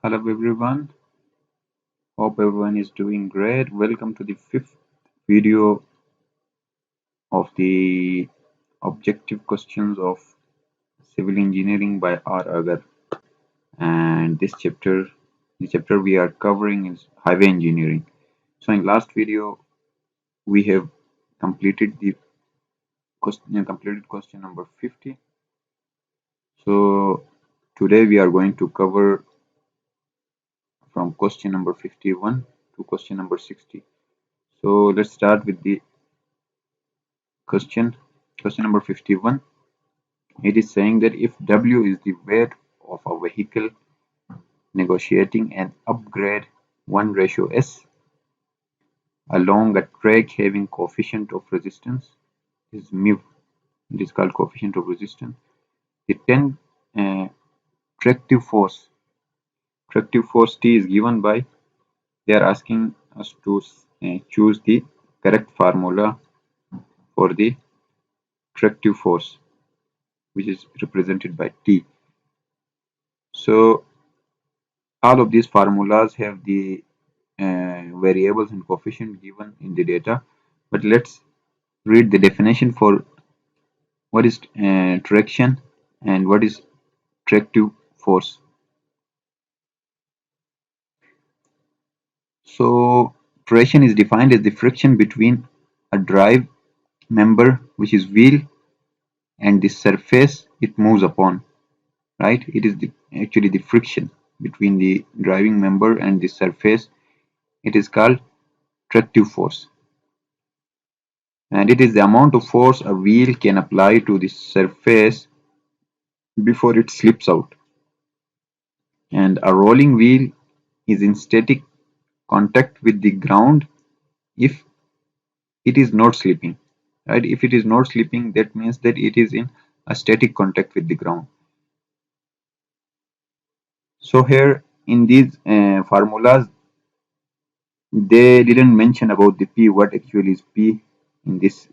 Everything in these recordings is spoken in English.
Hello everyone, hope everyone is doing great. Welcome to the fifth video of the objective questions of civil engineering by R. Agar. And the chapter we are covering is highway engineering. So in last video we have completed question number 50. So today we are going to cover from question number 51 to question number 60. So let's start with the question. Question number 51. It is saying that if W is the weight of a vehicle negotiating an upgrade 1:s along a track having coefficient of resistance is mu. It is called coefficient of resistance. The 10 uh, tractive force T is given by. They are asking us to choose the correct formula for the tractive force, which is represented by T. So all of these formulas have the variables and coefficient given in the data, but let's read the definition for what is traction and what is tractive force. So traction is defined as the friction between a drive member, which is wheel, and the surface it moves upon, right? It is actually the friction between the driving member and the surface. It is called tractive force, and it is the amount of force a wheel can apply to the surface before it slips out. And a rolling wheel is in static contact with the ground if it is not slipping, right? If it is not slipping, that means that it is in a static contact with the ground. So here in these formulas, they didn't mention about the P, what actually is P in this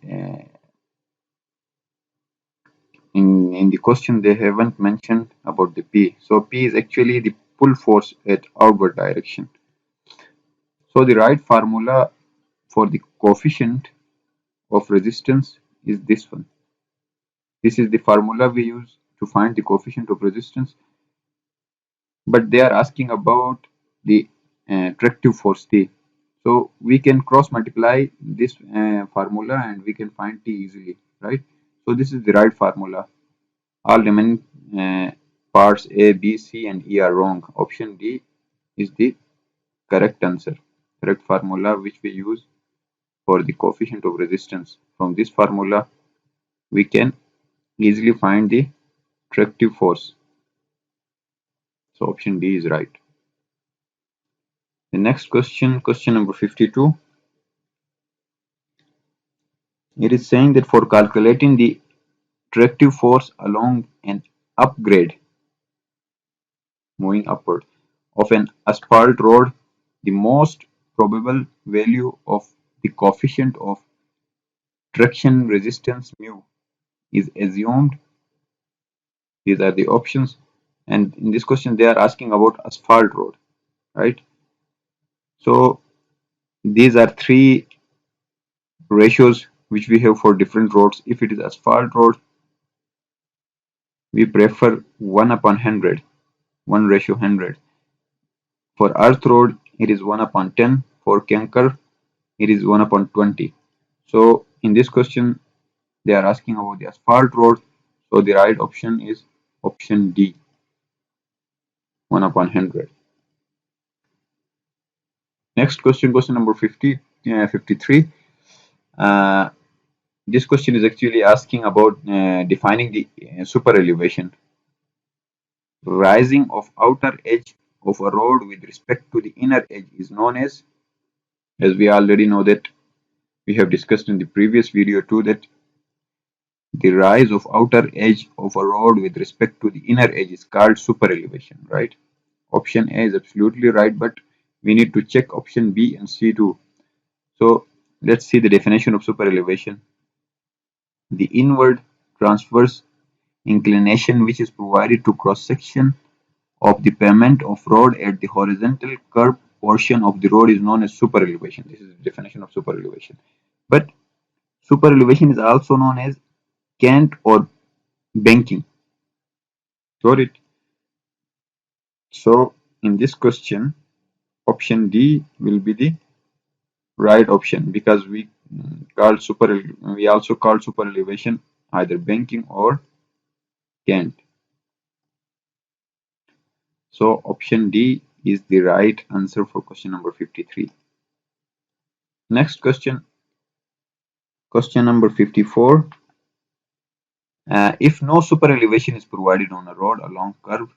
in the question. They haven't mentioned about the P. So P is actually the pull force at outward direction. So the right formula for the coefficient of resistance is this one. This is the formula we use to find the coefficient of resistance, but they are asking about the tractive force T. So we can cross multiply this formula and we can find T easily, right? So this is the right formula. All remaining parts A, B, C, and E are wrong. Option D is the correct answer, correct formula which we use for the coefficient of resistance. From this formula, we can easily find the tractive force. So option D is right. The next question, question number 52. It is saying that for calculating the tractive force along an upgrade, moving upward, of an asphalt road, the most probable value of the coefficient of traction resistance mu is assumed. These are the options. And in this question, they are asking about asphalt road, right? So these are three ratios which we have for different roads. If it is asphalt road, we prefer 1/100, 1:100. For earth road, it is 1/10. For canker, it is 1/20. So in this question, they are asking about the asphalt road. So the right option is option D, 1/100. Next question, question number 53. Uh, this question is actually asking about defining the super elevation. Rising of outer edge of a road with respect to the inner edge is known as we already know that we have discussed in the previous video too, that the rise of outer edge of a road with respect to the inner edge is called super elevation, right? Option A is absolutely right, but we need to check option B and C too. So let's see the definition of super elevation. The inward transverse inclination which is provided to cross section of the pavement of road at the horizontal curved portion of the road is known as super elevation. This is the definition of super elevation. But super elevation is also known as cant or banking. Got it? So in this question, option D will be the right option because we also call super elevation either banking or cant. So option D is the right answer for question number 53. Next question, question number 54. If no super elevation is provided on a road along curve,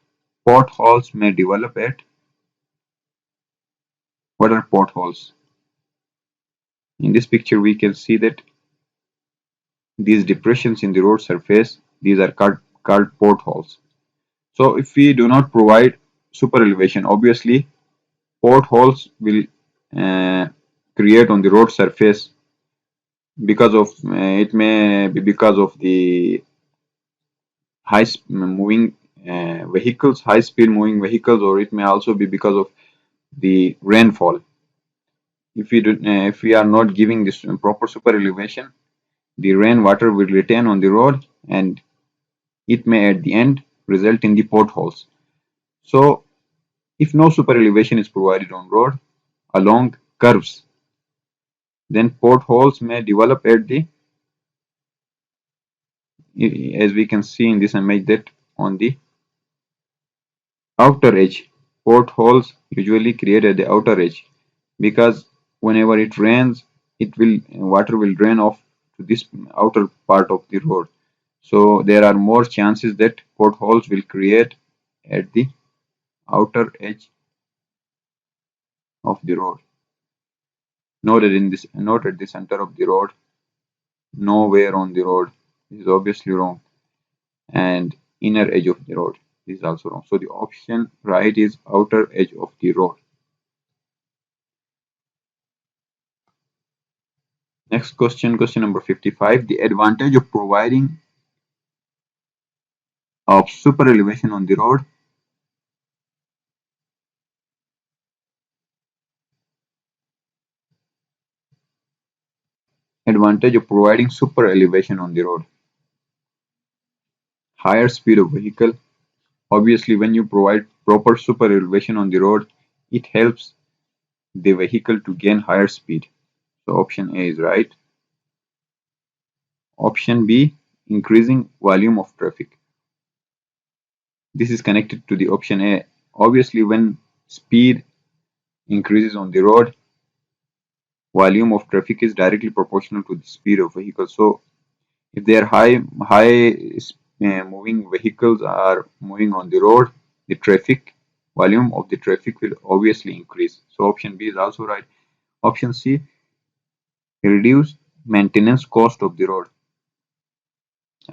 potholes may develop at. What are potholes? In this picture, we can see that these depressions in the road surface, these are called potholes. So if we do not provide super elevation, obviously potholes will uh, create on the road surface because of it may be because of the moving vehicles, high speed moving vehicles, or it may also be because of the rainfall. If we are not giving this proper super elevation, the rainwater will retain on the road and it may at the end result in the potholes. So if no super elevation is provided on road along curves, then potholes may develop at the, as we can see in this image, that on the outer edge. Potholes usually create at the outer edge because whenever it rains, it will water will drain off to this outer part of the road. So there are more chances that potholes will create at the outer edge of the road. Not at the center of the road, nowhere on the road. This is obviously wrong. And inner edge of the road. This is also wrong. So the option right is outer edge of the road. Next question, question number 55. The advantage of providing of super elevation on the road. Advantage of providing super elevation on the road. Higher speed of vehicle. Obviously, when you provide proper super elevation on the road, it helps the vehicle to gain higher speed. So option A is right. Option B, increasing volume of traffic. This is connected to the option A. Obviously, when speed increases on the road, volume of traffic is directly proportional to the speed of vehicles. So if there are high moving vehicles are moving on the road, the traffic volume of the traffic will obviously increase. So option B is also right. Option C, reduce maintenance cost of the road.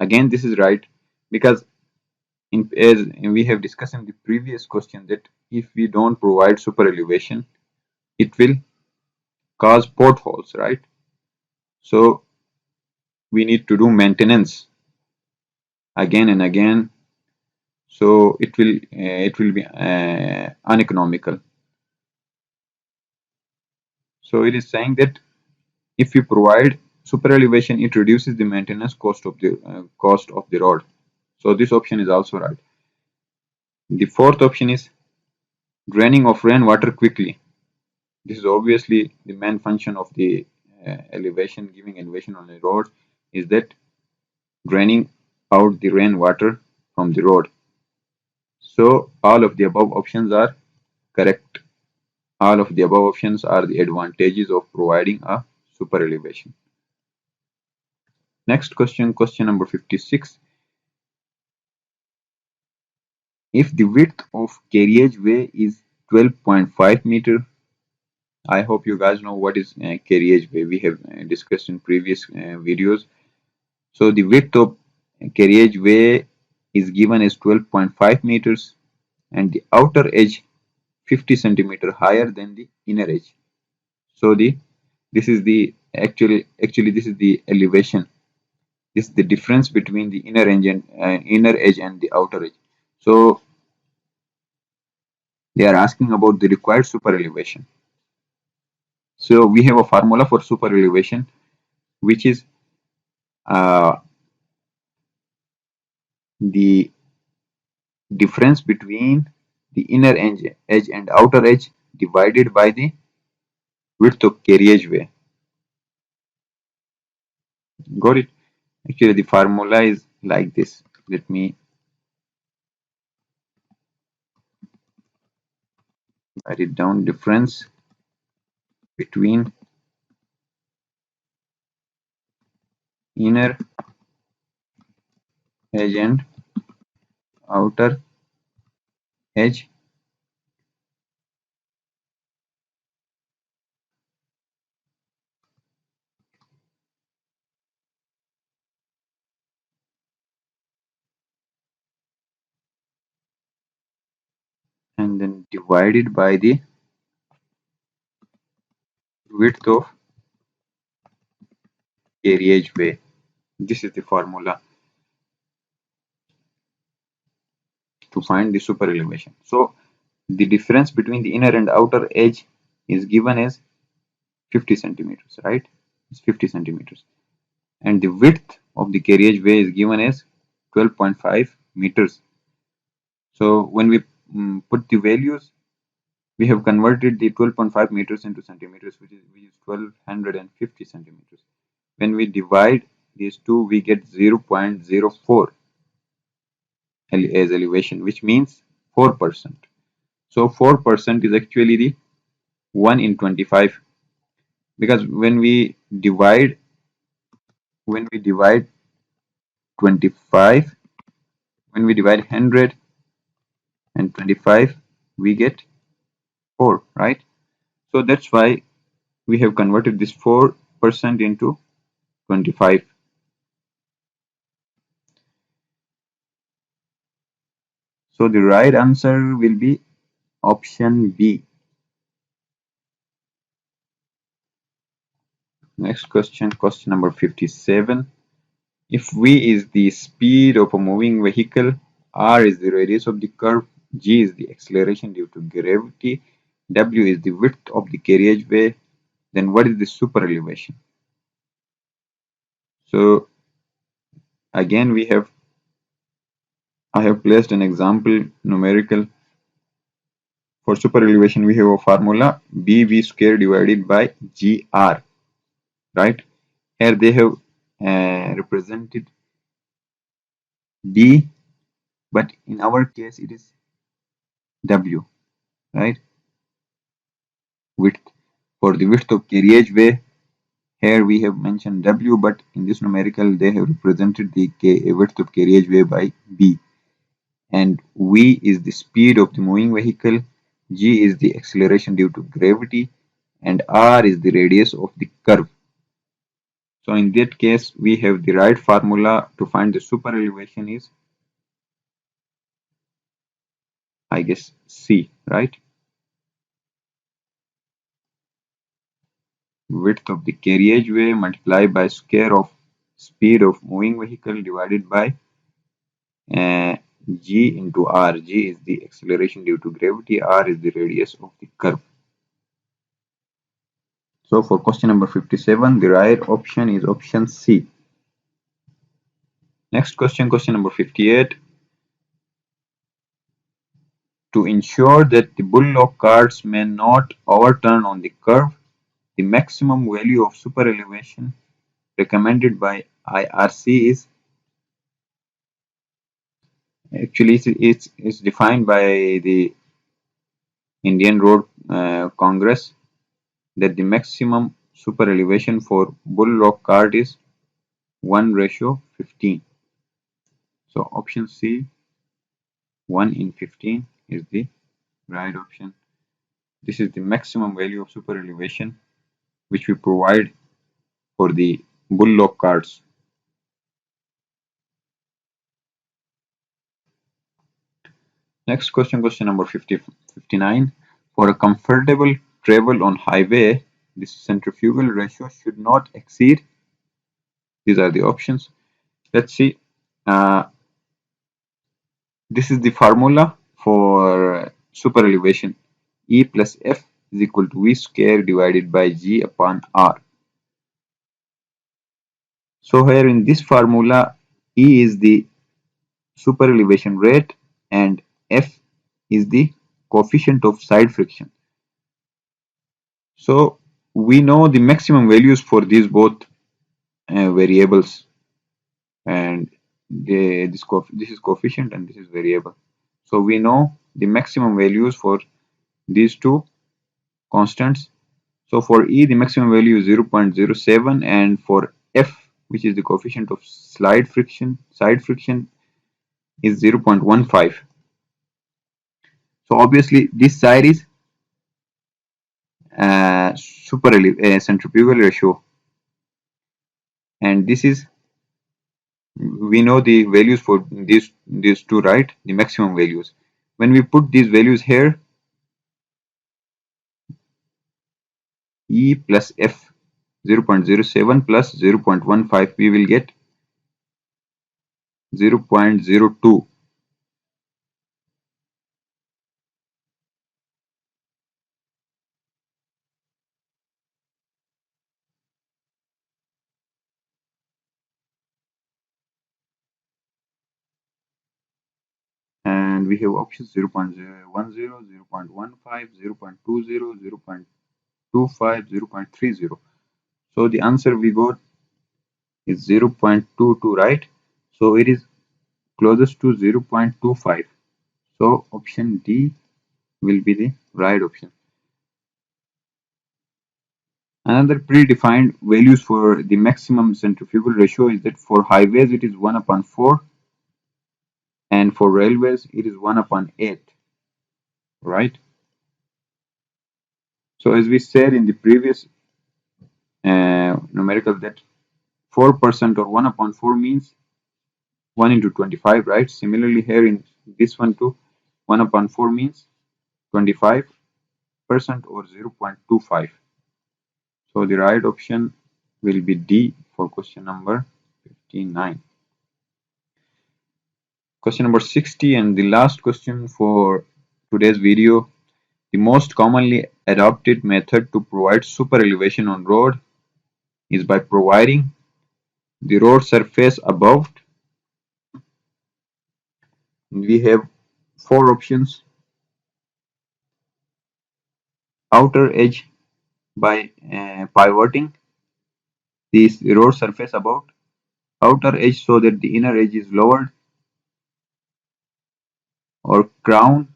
Again, this is right because as we have discussed in the previous question that if we don't provide super elevation, it will cause potholes, right? So we need to do maintenance again and again, so it will be uneconomical. So it is saying that if we provide super elevation, it reduces the maintenance cost of the road. So this option is also right. The fourth option is draining of rainwater quickly. This is obviously the main function of the giving elevation on the road is that draining out the rainwater from the road. So all of the above options are correct. All of the above options are the advantages of providing a super elevation. Next question, question number 56. If the width of carriageway is 12.5 meter, I hope you guys know what is carriageway. We have discussed in previous videos. So the width of carriageway is given as 12.5 meters and the outer edge 50 centimeter higher than the inner edge. So this is the actually this is the elevation. This is the difference between the inner edge and the outer edge. So They are asking about the required super elevation. So we have a formula for super elevation, which is uh, the difference between the inner edge and outer edge divided by the width of carriageway. Got it? Actually, the formula is like this. Let me write it down. Difference between inner edge and outer edge and then divided by the width of carriageway. This is the formula to find the super elevation. So the difference between the inner and outer edge is given as 50 centimeters, right? It's 50 centimeters. And the width of the carriageway is given as 12.5 meters. So when we put the values, we have converted the 12.5 meters into centimeters, which is 1250 centimeters. When we divide these two, we get 0.04 as elevation, which means 4%. So 4% is actually the 1 in 25, because when we divide 25, when we divide 100 and 25, we get 4, right? So that's why we have converted this 4% into 25. So the right answer will be option B. Next question, question number 57. If V is the speed of a moving vehicle, R is the radius of the curve, G is the acceleration due to gravity, W is the width of the carriageway, then what is the super elevation? So again I have placed an example numerical. For super elevation we have a formula BV square divided by GR, right? Here they have represented D, but in our case it is W, right? Width. For the width of carriageway, here we have mentioned W, but in this numerical they have represented the width of carriageway by B. And V is the speed of the moving vehicle, G is the acceleration due to gravity, and R is the radius of the curve. So in that case, we have the right formula to find the super elevation is, I guess, C, right? Width of the carriageway multiplied by square of speed of moving vehicle divided by uh, G into R. G is the acceleration due to gravity, R is the radius of the curve. So for question number 57, the right option is option C. Next question, question number 58. To ensure that the bullock carts may not overturn on the curve, the maximum value of super elevation recommended by IRC is actually it's defined by the Indian Road Congress, that the maximum super elevation for bullock cart is 1:15. So option C, 1 in 15 is the right option. This is the maximum value of super elevation which we provide for the bullock carts. Next question, question number 59. For a comfortable travel on highway, the centrifugal ratio should not exceed. These are the options. Let's see. This is the formula for super elevation. E plus F is equal to V square divided by G upon R. So here in this formula, E is the super elevation rate and F is the coefficient of side friction. So we know the maximum values for these both variables, and this is coefficient and this is variable. So we know the maximum values for these two constants. So for E the maximum value is 0.07, and for F, which is the coefficient of side friction is 0.15. So obviously this side is centrifugal ratio, and this is, we know the values for these two, right? The maximum values. When we put these values here, E plus F 0.07 plus 0.15, we will get 0.02. And we have options 0.10, 0.15, 0.20, 0.25, 0.30. So the answer we got is 0.22, right? So it is closest to 0.25. So option D will be the right option. Another predefined values for the maximum centrifugal ratio is that for highways it is 1 upon 4, and for railways it is 1 upon 8, right? So as we said in the previous numerical, that 4% or 1 upon 4 means 1 into 25, right? Similarly here in this one too, 1 upon 4 means 25% or 0.25. So the right option will be D for question number 59. Question number 60 and the last question for today's video. The most commonly adopted method to provide super elevation on road is by providing the road surface above. We have four options: outer edge by pivoting this road surface above, outer edge so that the inner edge is lowered, or crown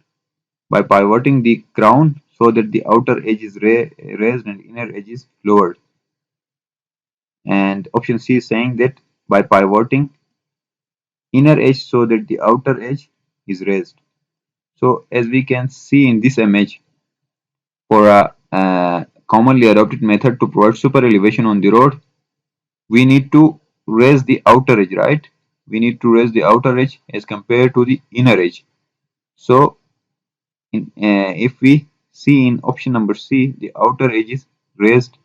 by pivoting the crown so that the outer edge is raised and inner edge is lowered. And option C is saying that by pivoting inner edge so that the outer edge is raised. So as we can see in this image, for a commonly adopted method to provide super elevation on the road, we need to raise the outer edge, right? We need to raise the outer edge as compared to the inner edge. So if we see in option number C, the outer edge is raised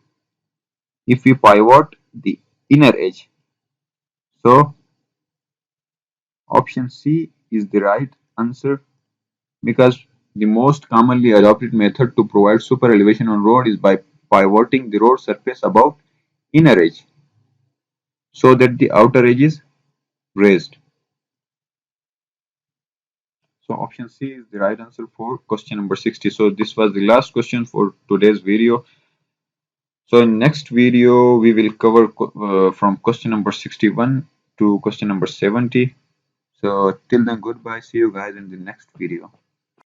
if we pivot the inner edge. So option C is the right answer, because the most commonly adopted method to provide super elevation on road is by pivoting the road surface above inner edge so that the outer edge is raised. So option C is the right answer for question number 60. So this was the last question for today's video. So in next video we will cover from question number 61 to question number 70. So till then, goodbye. See you guys in the next video.